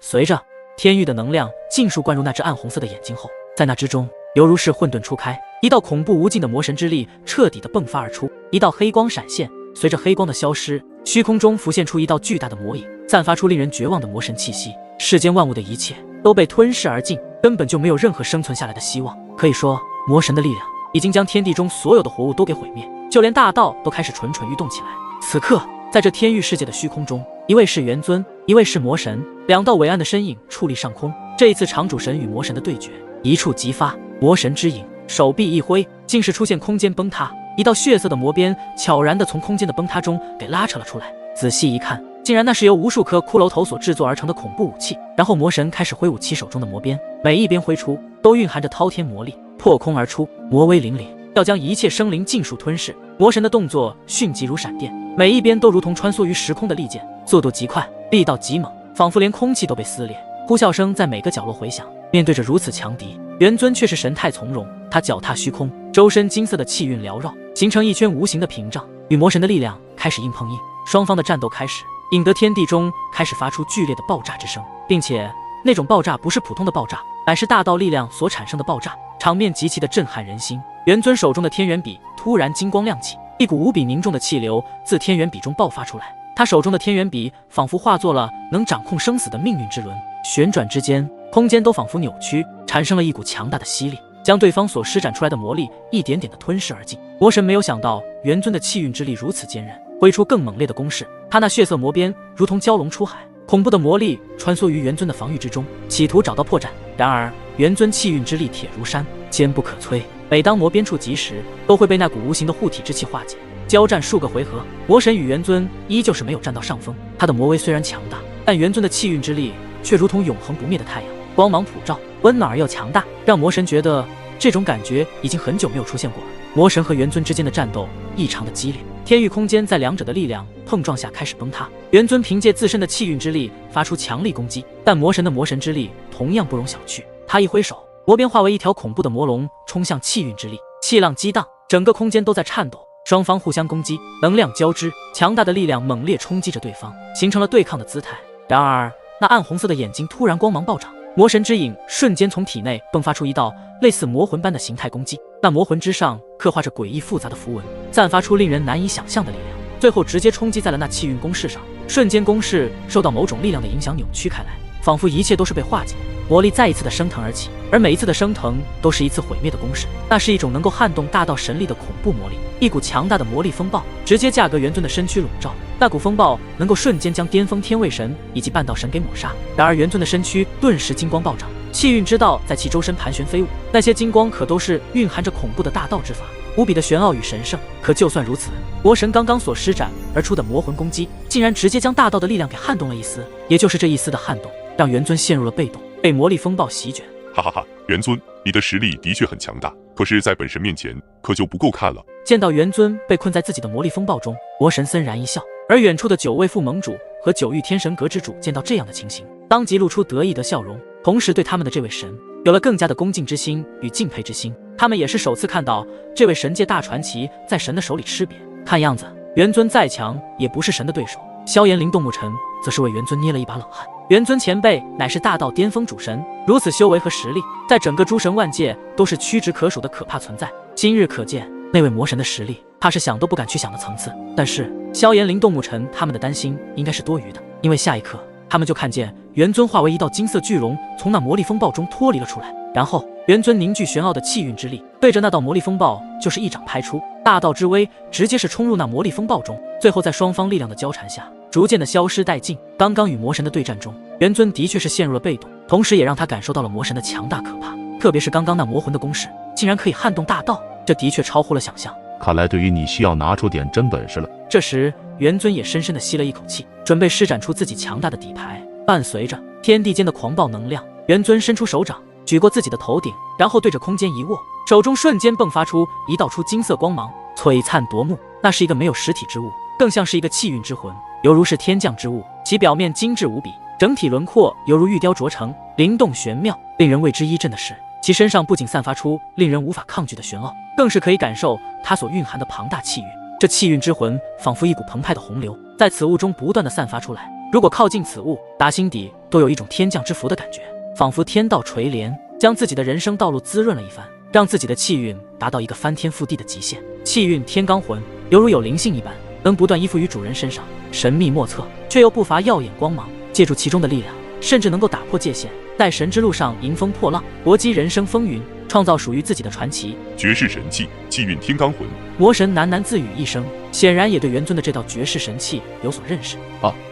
随着天域的能量尽数灌入那只暗红色的眼睛后，在那之中犹如是混沌初开，一道恐怖无尽的魔神之力彻底的迸发而出，一道黑光闪现，随着黑光的消失，虚空中浮现出一道巨大的魔影，散发出令人绝望的魔神气息。世间万物的一切都被吞噬而尽，根本就没有任何生存下来的希望。可以说，魔神的力量已经将天地中所有的活物都给毁灭，就连大道都开始蠢蠢欲动起来。此刻，在这天域世界的虚空中，一位是元尊，一位是魔神，两道伟岸的身影矗立上空。这一次场主神与魔神的对决一触即发，魔神之影手臂一挥，竟是出现空间崩塌，一道血色的魔鞭悄然地从空间的崩塌中给拉扯了出来。仔细一看，竟然那是由无数颗骷髅头所制作而成的恐怖武器。然后魔神开始挥舞其手中的魔鞭，每一鞭挥出都蕴含着滔天魔力，破空而出，魔威凛凛，要将一切生灵尽数吞噬。魔神的动作迅疾如闪电，每一鞭都如同穿梭于时空的利剑，速度极快，力道极猛，仿佛连空气都被撕裂。呼啸声在每个角落回响。面对着如此强敌，元尊却是神态从容，他脚踏虚空，周身金色的气运缭绕，形成一圈无形的屏障，与魔神的力量开始硬碰硬。双方的战斗开始，引得天地中开始发出剧烈的爆炸之声，并且那种爆炸不是普通的爆炸，乃是大道力量所产生的爆炸，场面极其的震撼人心。元尊手中的天元笔突然金光亮起，一股无比凝重的气流自天元笔中爆发出来，他手中的天元笔仿佛化作了能掌控生死的命运之轮，旋转之间，空间都仿佛扭曲，产生了一股强大的吸力，将对方所施展出来的魔力一点点的吞噬而尽。魔神没有想到元尊的气运之力如此坚韧，挥出更猛烈的攻势，他那血色魔鞭如同蛟龙出海，恐怖的魔力穿梭于元尊的防御之中，企图找到破绽。然而元尊气运之力铁如山，坚不可摧，每当魔鞭触及时，都会被那股无形的护体之气化解。交战数个回合，魔神与元尊依旧是没有占到上风。他的魔威虽然强大，但元尊的气运之力却如同永恒不灭的太阳，光芒普照，温暖而又强大，让魔神觉得这种感觉已经很久没有出现过了。魔神和元尊之间的战斗异常的激烈，天域空间在两者的力量碰撞下开始崩塌。元尊凭借自身的气运之力发出强力攻击，但魔神的魔神之力同样不容小觑。他一挥手，魔鞭化为一条恐怖的魔龙，冲向气运之力，气浪激荡，整个空间都在颤抖。双方互相攻击，能量交织，强大的力量猛烈冲击着对方，形成了对抗的姿态。然而那暗红色的眼睛突然光芒暴涨，魔神之影瞬间从体内迸发出一道类似魔魂般的形态攻击，那魔魂之上刻画着诡异复杂的符文，散发出令人难以想象的力量，最后直接冲击在了那气运攻势上。瞬间攻势受到某种力量的影响扭曲开来，仿佛一切都是被化解，魔力再一次的升腾而起，而每一次的升腾都是一次毁灭的攻势。那是一种能够撼动大道神力的恐怖魔力，一股强大的魔力风暴直接价格元尊的身躯笼罩，那股风暴能够瞬间将巅峰天位神以及半道神给抹杀。然而元尊的身躯顿时金光暴涨，气运之道在其周身盘旋飞舞，那些金光可都是蕴含着恐怖的大道之法，无比的玄奥与神圣。可就算如此，魔神刚刚所施展而出的魔魂攻击竟然直接将大道的力量给撼动了一丝，也就是这一丝的撼动让元尊陷入了被动，被魔力风暴席卷。哈哈哈，元尊，你的实力的确很强大，可是在本神面前可就不够看了。见到元尊被困在自己的魔力风暴中，魔神森然一笑，而远处的9位副盟主和9域天神阁之主见到这样的情形，当即露出得意的笑容，同时对他们的这位神有了更加的恭敬之心与敬佩之心。他们也是首次看到这位神界大传奇在神的手里吃瘪，看样子元尊再强也不是神的对手。萧炎灵动木尘则是为元尊捏了一把冷汗。元尊前辈乃是大道巅峰主神，如此修为和实力，在整个诸神万界都是屈指可数的可怕存在。今日可见那位魔神的实力，怕是想都不敢去想的层次。但是萧炎灵动木尘他们的担心应该是多余的，因为下一刻他们就看见元尊化为一道金色巨龙从那魔力风暴中脱离了出来，然后元尊凝聚玄奥的气运之力，对着那道魔力风暴就是一掌拍出，大道之威直接是冲入那魔力风暴中，最后在双方力量的交缠下逐渐的消失殆尽。刚刚与魔神的对战中，元尊的确是陷入了被动，同时也让他感受到了魔神的强大可怕，特别是刚刚那魔魂的攻势竟然可以撼动大道，这的确超乎了想象。看来对于你需要拿出点真本事了。这时元尊也深深的吸了一口气，准备施展出自己强大的底牌。伴随着天地间的狂暴能量，元尊伸出手掌举过自己的头顶，然后对着空间一握，手中瞬间迸发出一道出金色光芒，璀璨夺目。那是一个没有实体之物，更像是一个气运之魂，犹如是天降之物，其表面精致无比，整体轮廓犹如玉雕琢成，灵动玄妙。令人为之一振的是，其身上不仅散发出令人无法抗拒的玄奥，更是可以感受它所蕴含的庞大气运。这气运之魂仿佛一股澎湃的洪流，在此物中不断的散发出来，如果靠近此物，打心底都有一种天降之福的感觉，仿佛天道垂怜，将自己的人生道路滋润了一番，让自己的气运达到一个翻天覆地的极限。气运天罡魂犹如有灵性一般，能不断依附于主人身上，神秘莫测，却又不乏耀眼光芒。借助其中的力量，甚至能够打破界限，在神之路上迎风破浪，搏击人生风云，创造属于自己的传奇。绝世神器，气运天罡魂。魔神喃喃自语一声，显然也对元尊的这道绝世神器有所认识。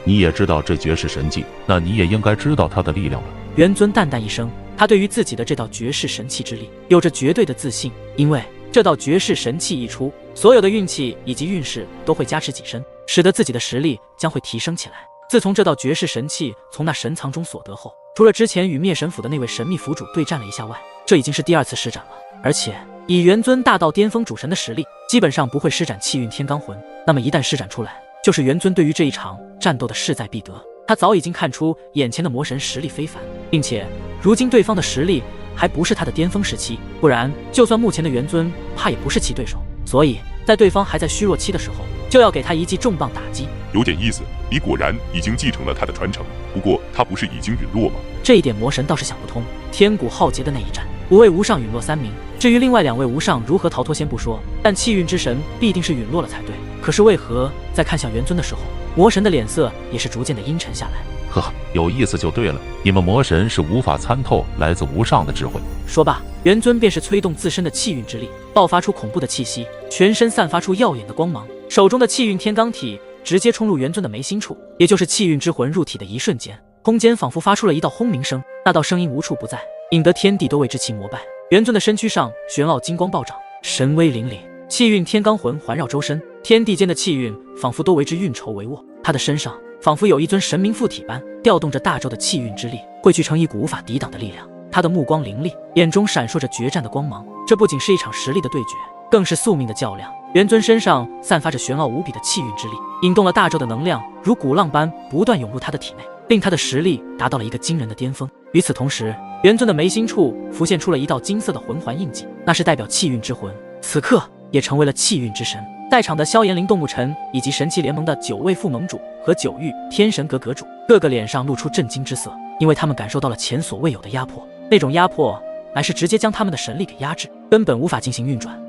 你也知道这绝世神器，那你也应该知道它的力量了。元尊淡淡一声，他对于自己的这道绝世神器之力有着绝对的自信，因为这道绝世神器一出，所有的运气以及运势都会加持己身，使得自己的实力将会提升起来。自从这道绝世神器从那神藏中所得后，除了之前与灭神府的那位神秘府主对战了一下外，这已经是第2次施展了。而且以元尊大道巅峰主神的实力，基本上不会施展气运天罡魂，那么一旦施展出来，就是元尊对于这一场战斗的势在必得。他早已经看出眼前的魔神实力非凡，并且如今对方的实力还不是他的巅峰时期，不然就算目前的元尊怕也不是其对手。所以在对方还在虚弱期的时候，就要给他一记重磅打击。有点意思，你果然已经继承了他的传承。不过他不是已经陨落吗？这一点魔神倒是想不通。天古浩劫的那一战，5位无上陨落3名，至于另外2位无上如何逃脱先不说，但气运之神必定是陨落了才对。可是为何在看向元尊的时候，魔神的脸色也是逐渐的阴沉下来？有意思就对了，你们魔神是无法参透来自无上的智慧。说罢，元尊便是催动自身的气运之力，爆发出恐怖的气息，全身散发出耀眼的光芒，手中的气运天罡体直接冲入元尊的眉心处，也就是气运之魂入体的一瞬间，空间仿佛发出了一道轰鸣声，那道声音无处不在，引得天地都为之其膜拜。元尊的身躯上玄奥金光暴涨，神威凛凛，气运天罡魂环绕周身，天地间的气运仿佛都为之运筹帷幄。他的身上仿佛有一尊神明附体般，调动着大周的气运之力，汇聚成一股无法抵挡的力量。他的目光凌厉，眼中闪烁着决战的光芒。这不仅是一场实力的对决，更是宿命的较量。元尊身上散发着玄奥无比的气运之力，引动了大周的能量如鼓浪般不断涌入他的体内，令他的实力达到了一个惊人的巅峰。与此同时，元尊的眉心处浮现出了一道金色的魂环印记，那是代表气运之魂，此刻也成为了气运之神。在场的萧炎灵动牧尘以及神奇联盟的9位副盟主和9域天神阁阁主，个个脸上露出震惊之色，因为他们感受到了前所未有的压迫，那种压迫乃是直接将他们的神力给压制，根本无法进行运转。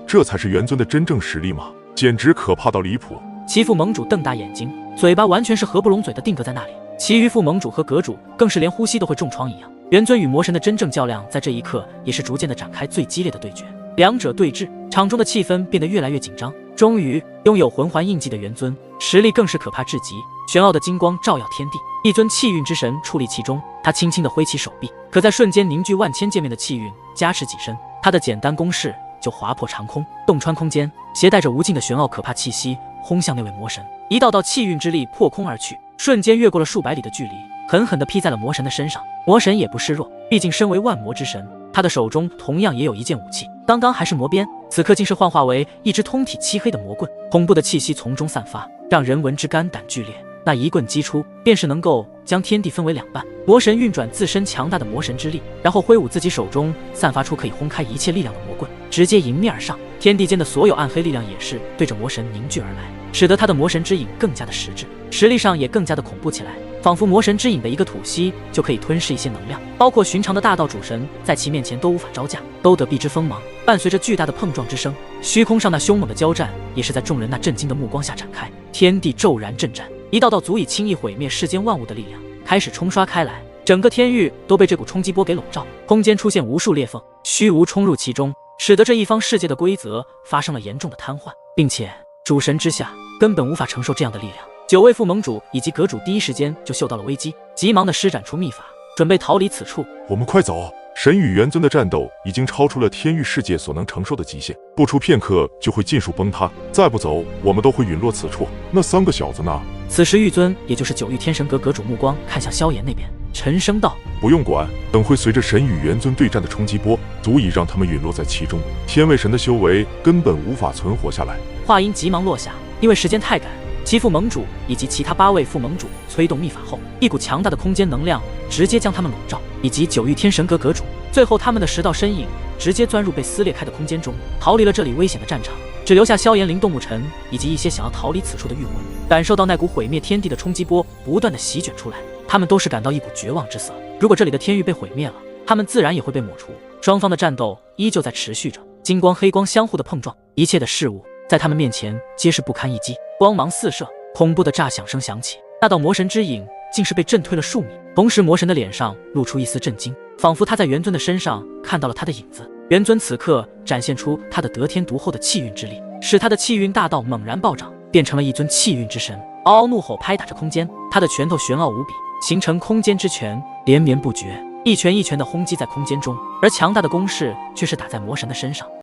这才是元尊的真正实力吗？简直可怕到离谱！其副盟主瞪大眼睛，嘴巴完全是合不拢嘴的定格在那里，其余副盟主和阁主更是连呼吸都会重创一样。元尊与魔神的真正较量在这一刻也是逐渐的展开最激烈的对决，两者对峙，场中的气氛变得越来越紧张。终于，拥有魂环印记的元尊实力更是可怕至极，玄奥的金光照耀天地，一尊气运之神矗立其中。他轻轻地挥起手臂，可在瞬间凝聚万千界面的气运加持己身，他的简单攻势就划破长空，洞穿空间，携带着无尽的玄奥可怕气息轰向那位魔神。一道道气运之力破空而去，瞬间越过了数百里的距离，狠狠地劈在了魔神的身上。魔神也不示弱，毕竟身为万魔之神，他的手中同样也有一件武器，刚刚还是魔鞭，此刻竟是幻化为一只通体漆黑的魔棍，恐怖的气息从中散发，让人闻之肝胆俱裂。那一棍击出，便是能够将天地分为2半。魔神运转自身强大的魔神之力，然后挥舞自己手中散发出可以轰开一切力量的魔棍，直接迎面而上。天地间的所有暗黑力量也是对着魔神凝聚而来，使得他的魔神之影更加的实质，实力上也更加的恐怖起来，仿佛魔神之影的一个吐息就可以吞噬一些能量，包括寻常的大道主神在其面前都无法招架，都得避之锋芒。伴随着巨大的碰撞之声，虚空上那凶猛的交战也是在众人那震惊的目光下展开，天地骤然震颤，一道道足以轻易毁灭世间万物的力量开始冲刷开来，整个天域都被这股冲击波给笼罩，空间出现无数裂缝，虚无冲入其中，使得这一方世界的规则发生了严重的瘫痪，并且主神之下根本无法承受这样的力量。9位副盟主以及阁主第一时间就嗅到了危机，急忙的施展出秘法，准备逃离此处。我们快走！神与元尊的战斗已经超出了天域世界所能承受的极限，不出片刻就会尽数崩塌，再不走我们都会陨落此处。那3个小子呢？此时玉尊也就是9域天神阁阁主目光看向萧炎那边，沉声道：不用管，等会随着神与元尊对战的冲击波足以让他们陨落在其中，天位神的修为根本无法存活下来。话音急忙落下，因为时间太赶，其副盟主以及其他8位副盟主催动秘法后，一股强大的空间能量直接将他们笼罩，以及9域天神阁阁主，最后他们的10道身影直接钻入被撕裂开的空间中，逃离了这里危险的战场，只留下萧炎灵动牧尘以及一些想要逃离此处的御魂。感受到那股毁灭天地的冲击波不断的席卷出来，他们都是感到一股绝望之色。如果这里的天域被毁灭了，他们自然也会被抹除。双方的战斗依旧在持续着，金光黑光相互的碰撞，一切的事物在他们面前皆是不堪一击，光芒四射，恐怖的炸响声响起，那道魔神之影竟是被震退了数米。同时魔神的脸上露出一丝震惊，仿佛他在元尊的身上看到了他的影子。元尊此刻展现出他的得天独厚的气运之力，使他的气运大道猛然暴涨，变成了一尊气运之神，嗷嗷怒吼拍打着空间，他的拳头玄奥无比，形成空间之拳，连绵不绝，一拳一拳的轰击在空间中，而强大的攻势却是打在魔神的身上。